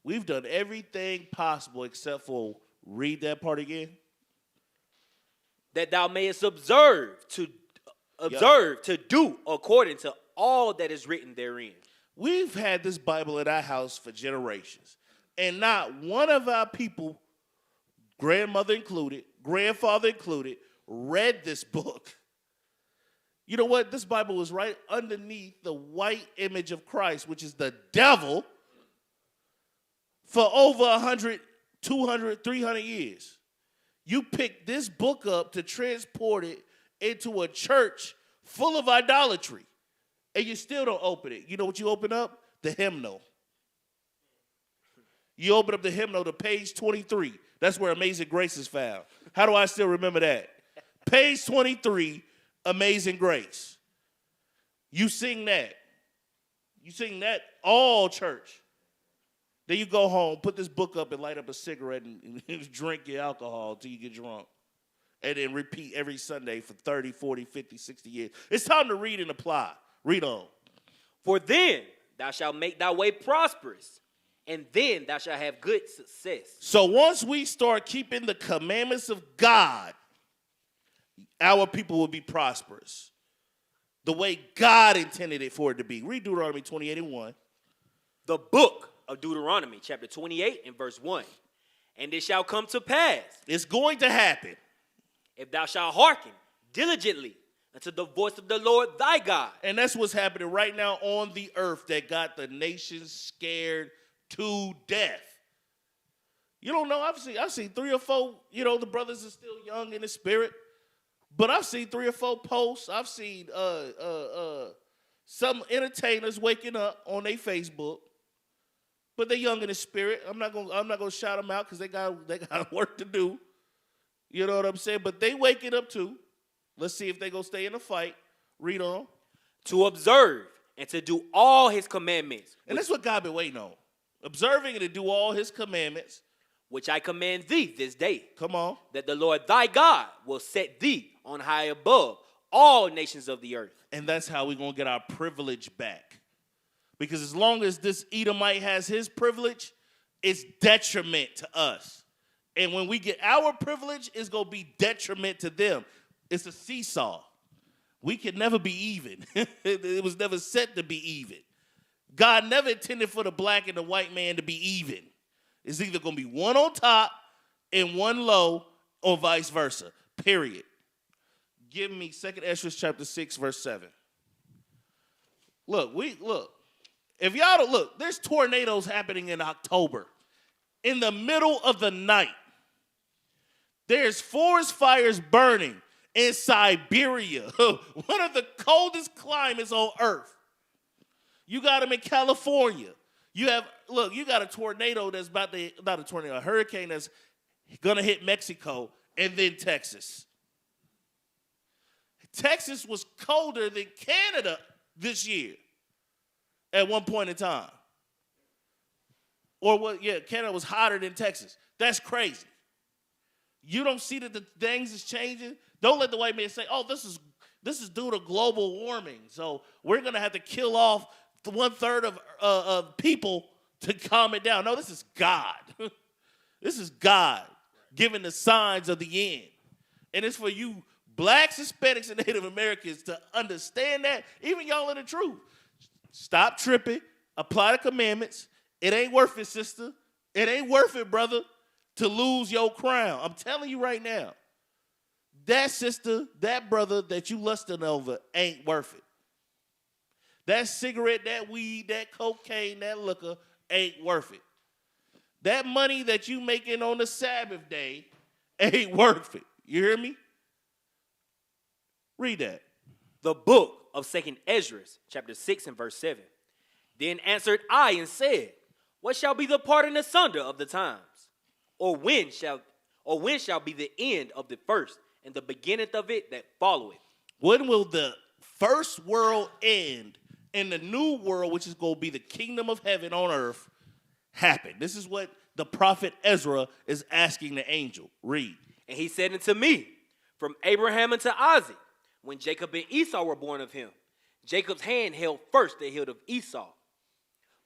We've done everything possible except for, read that part again. That thou mayest observe to do according to all that is written therein. We've had this Bible in our house for generations, and not one of our people, grandmother included, grandfather included, read this book. You know what? This Bible was right underneath the white image of Christ, which is the devil, for over 100, 200, 300 years. You picked this book up to transport it into a church full of idolatry, and you still don't open it. You know what you open up? The hymnal. You open up the hymnal to page 23. That's where Amazing Grace is found. How do I still remember that? Page 23, Amazing Grace. You sing that. You sing that all church. Then you go home, put this book up, and light up a cigarette and drink your alcohol until you get drunk. And then repeat every Sunday for 30, 40, 50, 60 years. It's time to read and apply. Read on. For then thou shalt make thy way prosperous, and then thou shalt have good success. So once we start keeping the commandments of God, our people will be prosperous. The way God intended it for it to be. Read Deuteronomy 28:1. The book of Deuteronomy, chapter 28 and verse 1. And it shall come to pass. It's going to happen. If thou shalt hearken diligently unto the voice of the Lord thy God. And that's what's happening right now on the earth that got the nations scared to death. You don't know, I've seen 3 or 4, the brothers are still young in the spirit. But I've seen 3 or 4 posts. I've seen some entertainers waking up on their Facebook. But they're young in the spirit. I'm not gonna shout them out because they got work to do. You know what I'm saying? But they waking up too. Let's see if they gonna stay in the fight. Read on. To observe and to do all his commandments. And that's what God been waiting on. Observing and to do all his commandments. Which I command thee this day. Come on. That the Lord thy God will set thee on high above all nations of the earth. And that's how we're gonna get our privilege back. Because as long as this Edomite has his privilege, it's detriment to us. And when we get our privilege, it's going to be detriment to them. It's a seesaw. We can never be even. It was never set to be even. God never intended for the black and the white man to be even. It's either going to be one on top and one low, or vice versa. Period. Give me 2 Ezra chapter 6, verse 7. Look. If y'all don't look, there's tornadoes happening in October. In the middle of the night, there's forest fires burning in Siberia, one of the coldest climates on earth. You got them in California. You got a tornado that's a hurricane that's gonna hit Mexico and then Texas. Texas was colder than Canada this year. At one point in time. Canada was hotter than Texas. That's crazy. You don't see that the things is changing? Don't let the white man say, oh, this is due to global warming. So we're going to have to kill off 1/3 of people to calm it down. No, this is God. This is God giving the signs of the end. And it's for you blacks, Hispanics, and Native Americans to understand that. Even y'all in the truth. Stop tripping. Apply the commandments. It ain't worth it, sister. It ain't worth it, brother, to lose your crown. I'm telling you right now. That sister, that brother that you lusting over ain't worth it. That cigarette, that weed, that cocaine, that liquor ain't worth it. That money that you making on the Sabbath day ain't worth it. You hear me? Read that. The book of 2 Ezra, chapter 6 and verse 7. Then answered I and said, what shall be the part and asunder of the times? Or when shall be the end of the first and the beginning of it that followeth? When will the first world end and the new world, which is going to be the kingdom of heaven on earth, happen? This is what the prophet Ezra is asking the angel. Read. And he said unto me, from Abraham unto Isaac, when Jacob and Esau were born of him, Jacob's hand held first the hilt of Esau.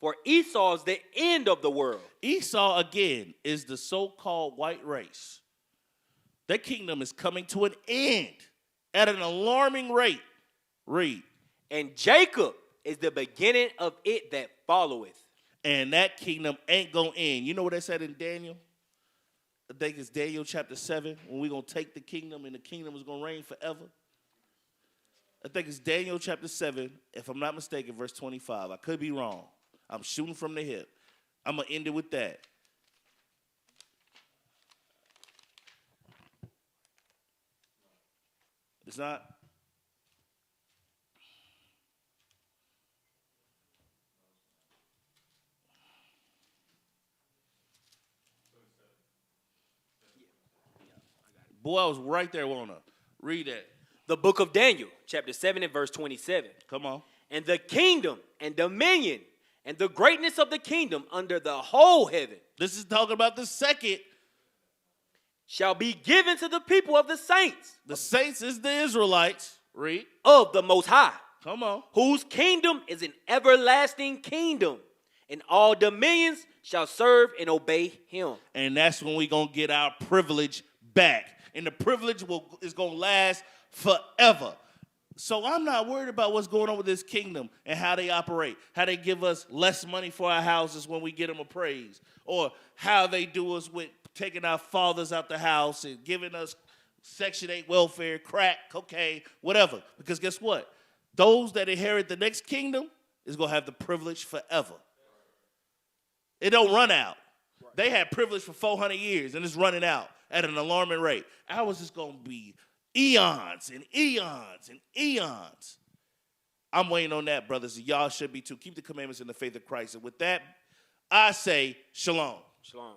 For Esau is the end of the world. Esau, again, is the so-called white race. Their kingdom is coming to an end at an alarming rate. Read. And Jacob is the beginning of it that followeth. And that kingdom ain't going to end. You know what they said in Daniel? I think it's Daniel chapter 7, when we're going to take the kingdom and the kingdom is going to reign forever. I think it's Daniel chapter 7, if I'm not mistaken, verse 25. I could be wrong. I'm shooting from the hip. I'm going to end it with that. It's not? Boy, I was right there, won't I? Read that. The book of Daniel, chapter 7 and verse 27. Come on. And the kingdom and dominion and the greatness of the kingdom under the whole heaven. This is talking about the second. Shall be given to the people of the saints. The saints is the Israelites. Read. Of the Most High. Come on. Whose kingdom is an everlasting kingdom. And all dominions shall serve and obey him. And that's when we're going to get our privilege back. And the privilege is going to last forever. So I'm not worried about what's going on with this kingdom and how they operate, how they give us less money for our houses when we get them appraised, or how they do us with taking our fathers out the house and giving us Section 8 welfare, crack, cocaine, whatever. Because guess what? Those that inherit the next kingdom is going to have the privilege forever. It don't run out. They had privilege for 400 years, and it's running out at an alarming rate. Ours is going to be eons and eons and eons. I'm waiting on that, brothers. Y'all should be too. Keep the commandments in the faith of Christ. And with that, I say shalom. Shalom.